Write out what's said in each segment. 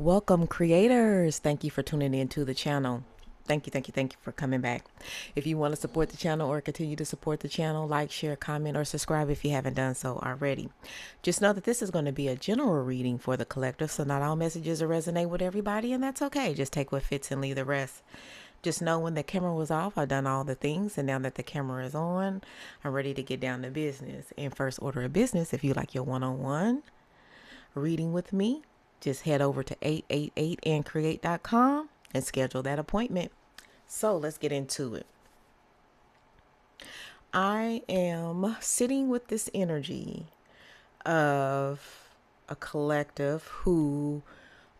Welcome, creators. Thank you for tuning in to the channel. Thank you for coming back. If you want to support the channel or continue to support the channel, like, share, comment, or subscribe if you haven't done so already. Just know that this is going to be a general reading for the collective, so not all messages will resonate with everybody, and that's okay. Just take what fits and leave the rest. Just know when the camera was off, I've done all the things, and now that the camera is on, I'm ready to get down to business. In first order of business, if you like your one-on-one reading with me, just head over to 888andcreate.com and schedule that appointment. So let's get into it. I am sitting with this energy of a collective who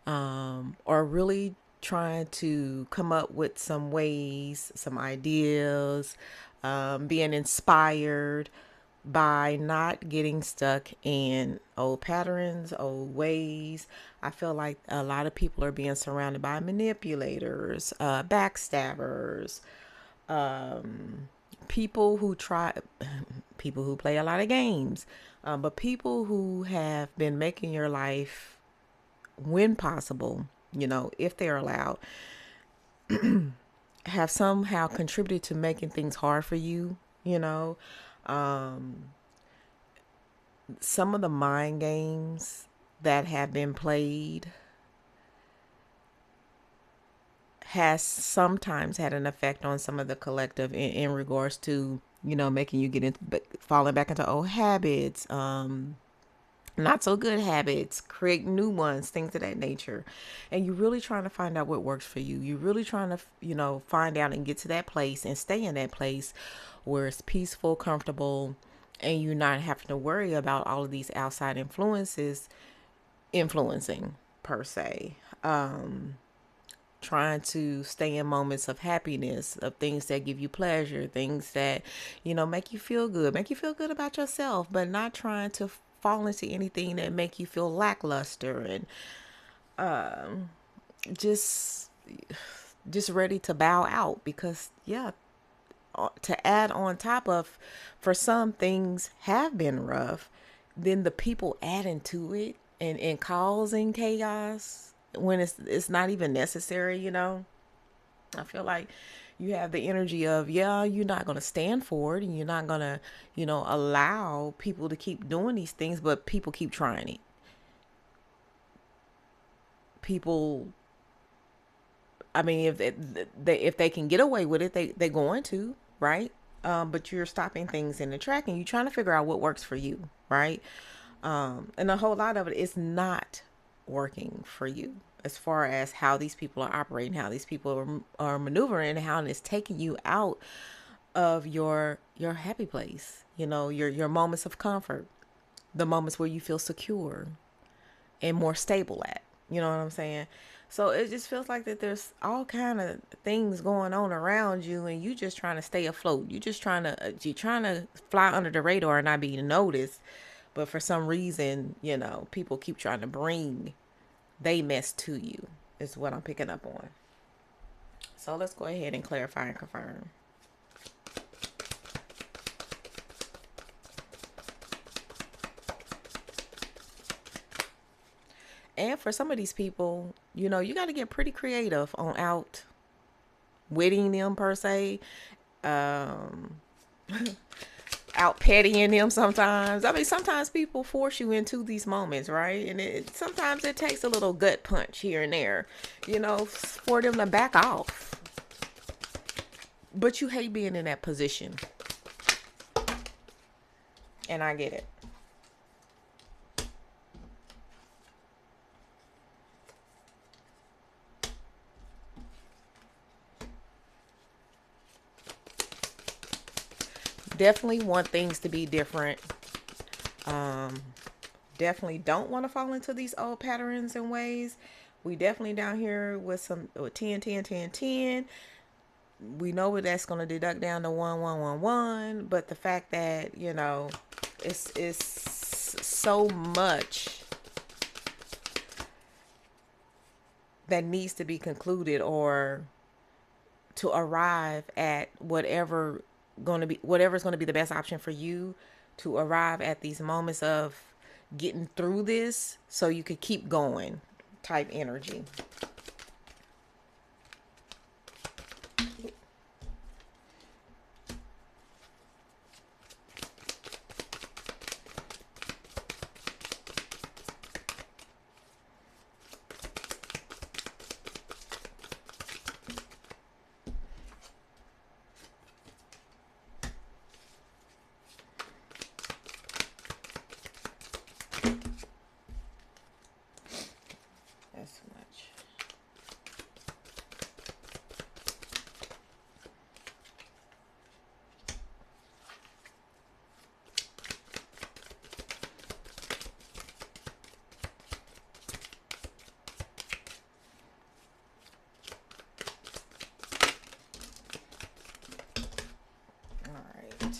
are really trying to come up with some ways, some ideas, being inspired by not getting stuck in old patterns, old ways. I feel like a lot of people are being surrounded by manipulators, backstabbers, people who try, people who play a lot of games, but people who have been making your life, when possible, if they're allowed, have somehow contributed to making things hard for you, some of the mind games that have been played has sometimes had an effect on some of the collective in regards to, making you get into falling back into old habits, not so good habits, create new ones, things of that nature. And you're really trying to find out what works for you. You're really trying to, find out and get to that place and stay in that place where it's peaceful, comfortable, and you're not having to worry about all of these outside influences influencing per se. Trying to stay in moments of happiness, of things that give you pleasure, things that, make you feel good about yourself, but not trying to fall into anything that make you feel lackluster and just just ready to bow out because to add on top of, for some things have been rough, then the people adding to it and causing chaos when it's not even necessary. I feel like you have the energy of, you're not going to stand for it and you're not going to, allow people to keep doing these things, but people keep trying it. People, I mean, if they can get away with it, they're going to, right? But you're stopping things in the track and you're trying to figure out what works for you, right? And a whole lot of it is not working for you as far as how these people are operating, how these people are maneuvering, and how it's taking you out of your happy place. Your moments of comfort, the moments where you feel secure and more stable at. You know what I'm saying? So it just feels like that there's all kind of things going on around you, and you just trying to stay afloat. You're trying to fly under the radar and not be noticed. But for some reason, people keep trying to bring they mess to you, is what I'm picking up on. So let's go ahead and clarify and confirm. And for some of these people, you got to get pretty creative on outwitting them per se, um, out pettying them sometimes. I mean, sometimes people force you into these moments, right? And sometimes it takes a little gut punch here and there, for them to back off. But you hate being in that position. And I get it. Definitely want things to be different. Definitely don't want to fall into these old patterns and ways. We definitely down here with some with 10, 10, 10, 10. We know what that's going to deduct down to 1, 1, 1, 1. But the fact that, it's so much that needs to be concluded, or to arrive at whatever's going to be the best option for you, to arrive at these moments of getting through this so you could keep going. type energy. That's too much. All right.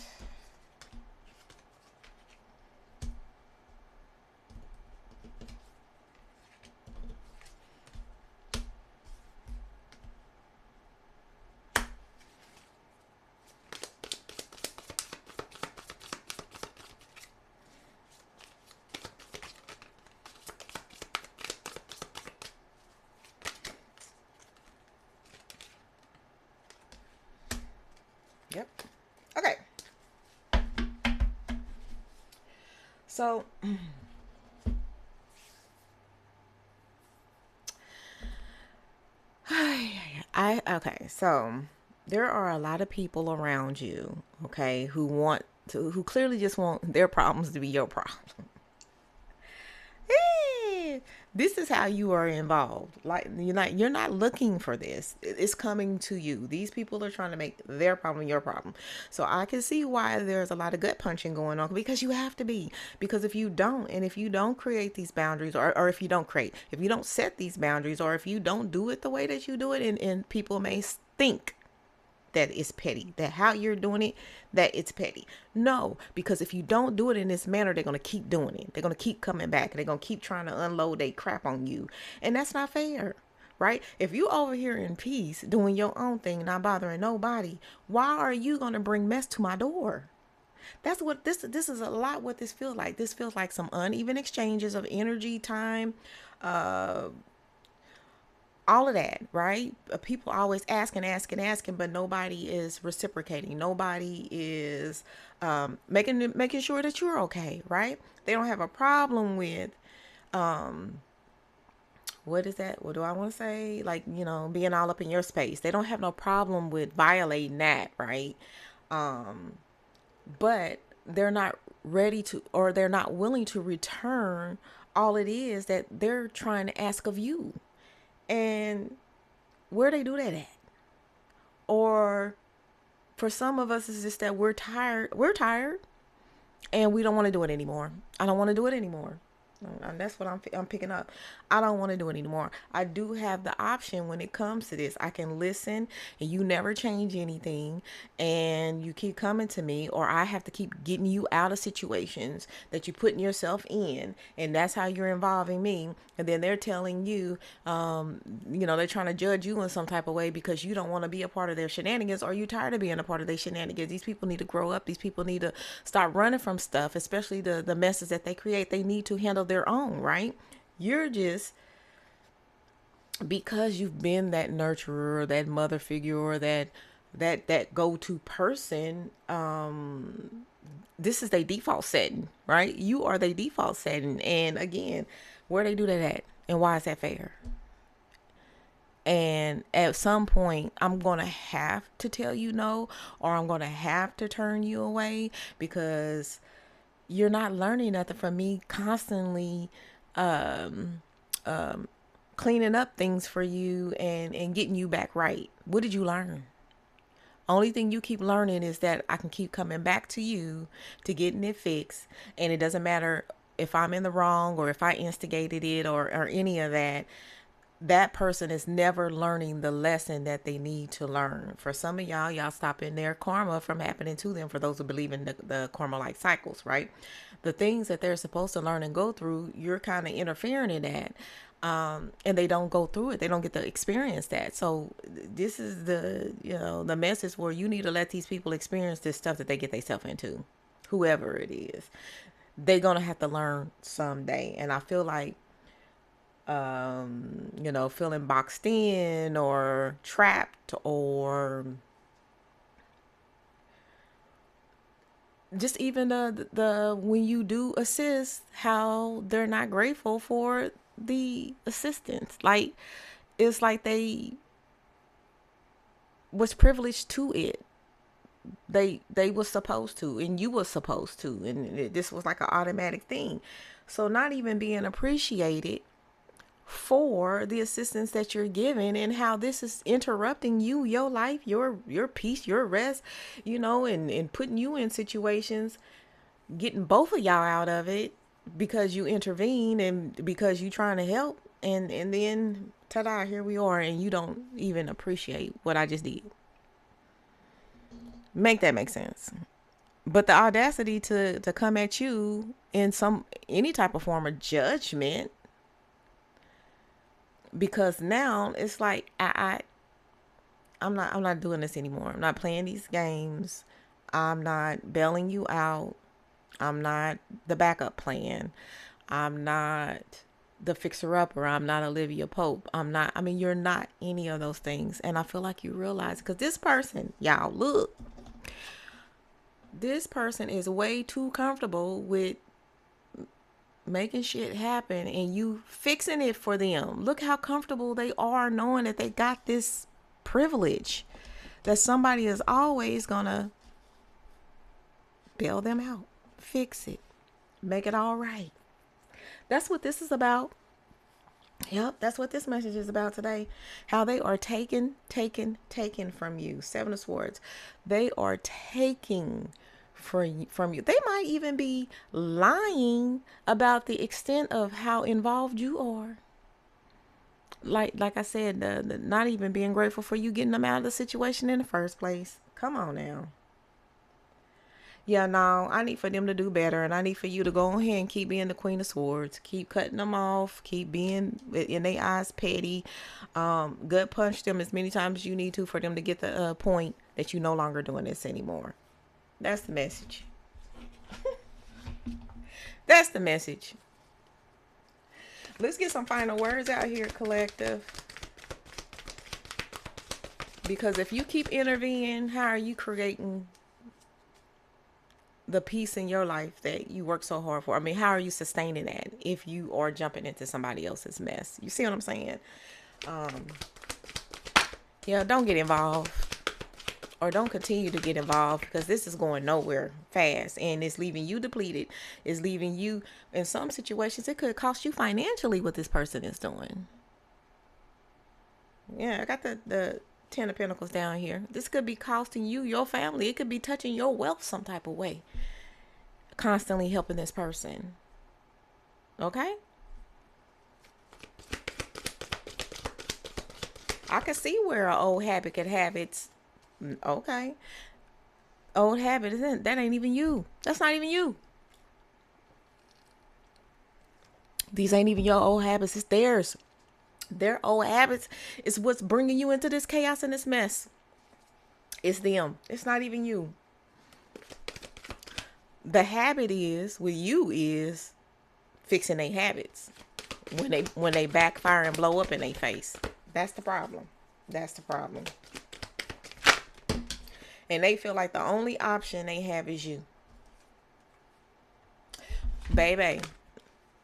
Yep. Okay. So I okay, so there are a lot of people around you, okay, who clearly just want their problems to be your problem. Hey, this is how you are involved. Like you're not looking for this. It's coming to you. These people are trying to make their problem your problem. So I can see why there's a lot of gut punching going on, because you have to be. Because if you don't create these boundaries, or if you don't set these boundaries, or if you don't do it the way that you do it, and people may think that it's petty, that how you're doing it, that it's petty. No, because if you don't do it in this manner, they're going to keep doing it. They're going to keep coming back. They're going to keep trying to unload their crap on you. And that's not fair, right? If you over here in peace, doing your own thing, not bothering nobody, why are you going to bring mess to my door? That's what this is a lot what this feels like. This feels like some uneven exchanges of energy, time, uh all of that, right? People always asking, but nobody is reciprocating. Nobody is making sure that you're okay, right? They don't have a problem with what is that? What do I want to say? Like, being all up in your space. They don't have no problem with violating that, right? But they're not ready to, or they're not willing to return all it is that they're trying to ask of you. And where they do that at? Or for some of us, it's just that we're tired. We're tired, and we don't want to do it anymore. I don't want to do it anymore. And that's what I'm picking up. I don't want to do it anymore. I do have the option when it comes to this. I can listen, and you never change anything, and you keep coming to me, or I have to keep getting you out of situations that you're putting yourself in, and that's how you're involving me. And then they're telling you, they're trying to judge you in some type of way because you don't want to be a part of their shenanigans, or you're tired of being a part of their shenanigans. These people need to grow up. These people need to start running from stuff, especially the messes that they create. They need to handle their own, right? You're just, because you've been that nurturer, that mother figure, or that go-to person. This is their default setting, right? You are their default setting. And again, where they do that at, and why is that fair? And at some point, I'm going to have to tell you no, or I'm going to have to turn you away, because you're not learning nothing from me constantly cleaning up things for you, and getting you back right. What did you learn? Only thing you keep learning is that I can keep coming back to you to getting it fixed. And it doesn't matter if I'm in the wrong, or if I instigated it, or any of that. That person is never learning the lesson that they need to learn. For some of y'all stopping their karma from happening to them, for those who believe in the karma like cycles, right? The things that they're supposed to learn and go through, you're kind of interfering in that. And they don't go through it. They don't get to experience that. So this is the message where you need to let these people experience this stuff that they get themselves into, whoever it is. They're going to have to learn someday. And I feel like feeling boxed in or trapped, or just even the when you do assist, how they're not grateful for the assistance. Like, it's like they was privileged to it. They was supposed to, and you was supposed to, and this was like an automatic thing. So not even being appreciated for the assistance that you're giving, and how this is interrupting you, your life, your peace, your rest, and putting you in situations, getting both of y'all out of it because you intervene and because you trying to help, and then ta-da, here we are, and you don't even appreciate what I just did. Make that make sense? But the audacity to come at you in some any type of form of judgment, because now it's like I'm not doing this anymore. I'm not playing these games. I'm not bailing you out. I'm not the backup plan. I'm not the fixer upper. I'm not Olivia Pope. You're not any of those things. And I feel like you realize, because this person, y'all, look, this person is way too comfortable with making shit happen and you fixing it for them. Look how comfortable they are knowing that they got this privilege, that somebody is always gonna bail them out, fix it, make it all right. That's what this is about. Yep, that's what this message is about today. How they are taken from you. Seven of Swords. They are taking from you. They might even be lying about the extent of how involved you are. Like I said, the not even being grateful for you getting them out of the situation in the first place. Come on now. Yeah, no, I need for them to do better, and I need for you to go ahead and keep being the Queen of Swords. Keep cutting them off. Keep being, in their eyes, petty. Gut punch them as many times as you need to for them to get the point that you're no longer doing this anymore. That's the message. That's the message. Let's get some final words out here, collective. Because if you keep intervening, how are you creating the peace in your life that you work so hard for? How are you sustaining that if you are jumping into somebody else's mess? You see what I'm saying? Yeah, don't get involved, or don't continue to get involved, because this is going nowhere fast, and it's leaving you depleted. It's leaving you, in some situations, it could cost you financially what this person is doing. Yeah, I got the Ten of Pentacles down here. This could be costing you, your family. It could be touching your wealth some type of way. Constantly helping this person. Okay? I can see where an old habit could have its... Okay. Old habit, that ain't even you. That's not even you. These ain't even your old habits. It's theirs. Their old habits is what's bringing you into this chaos and this mess. It's them. It's not even you. The habit is, with you, is fixing their habits when they backfire and blow up in their face. That's the problem. That's the problem. And they feel like the only option they have is you. Baby,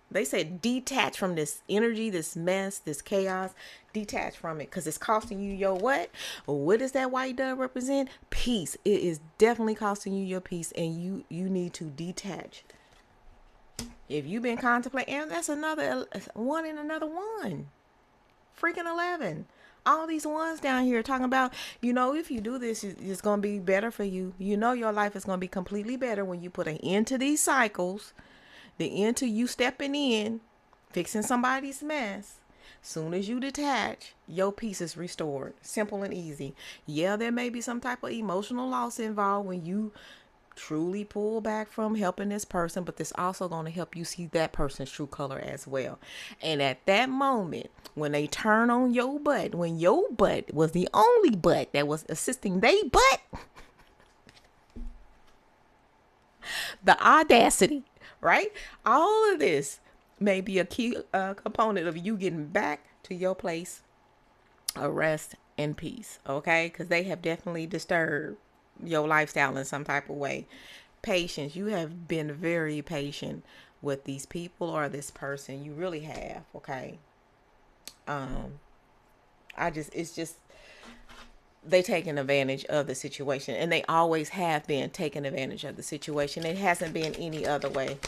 they said detach from this energy, this mess, this chaos. Detach from it, because it's costing you your what? What does that white dove represent? Peace. It is definitely costing you your peace, and you need to detach. If you've been contemplating, and that's another one and another one. Freaking 11. All these ones down here talking about, if you do this, it's going to be better for you. Your life is going to be completely better when you put an end to these cycles. The end to you stepping in, fixing somebody's mess. Soon as you detach, your peace is restored. Simple and easy. Yeah, there may be some type of emotional loss involved when you truly pull back from helping this person, but this also going to help you see that person's true color as well. And at that moment, when they turn on your butt, when your butt was the only butt that was assisting they butt, the audacity, right? All of this may be a key component of you getting back to your place of rest and peace, okay? Because they have definitely disturbed your lifestyle in some type of way. Patience. You have been very patient with these people or this person. You really have, okay? Um, it's just, they taking advantage of the situation, and they always have been taking advantage of the situation. It hasn't been any other way.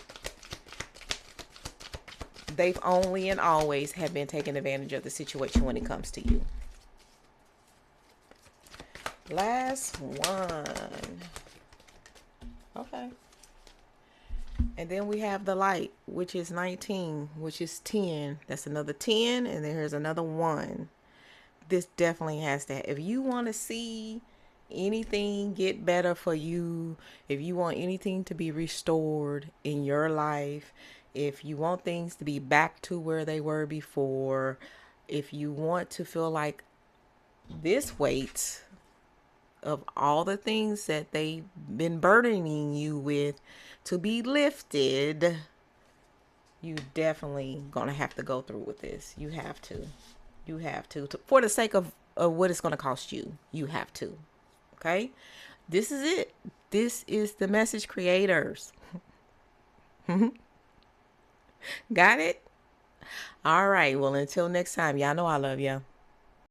They've only and always have been taking advantage of the situation when it comes to you. Last one. Okay. And then we have the light, which is 19, which is 10. That's another 10, and then here's another 1. This definitely has that. If you want to see anything get better for you, if you want anything to be restored in your life, if you want things to be back to where they were before, if you want to feel like this weight of all the things that they've been burdening you with to be lifted, you definitely gonna have to go through with this. You have to. You have to for the sake of what it's gonna cost you. You have to. Okay? This is it. This is the message creators. Got it? All right. Well, until next time, y'all know I love you.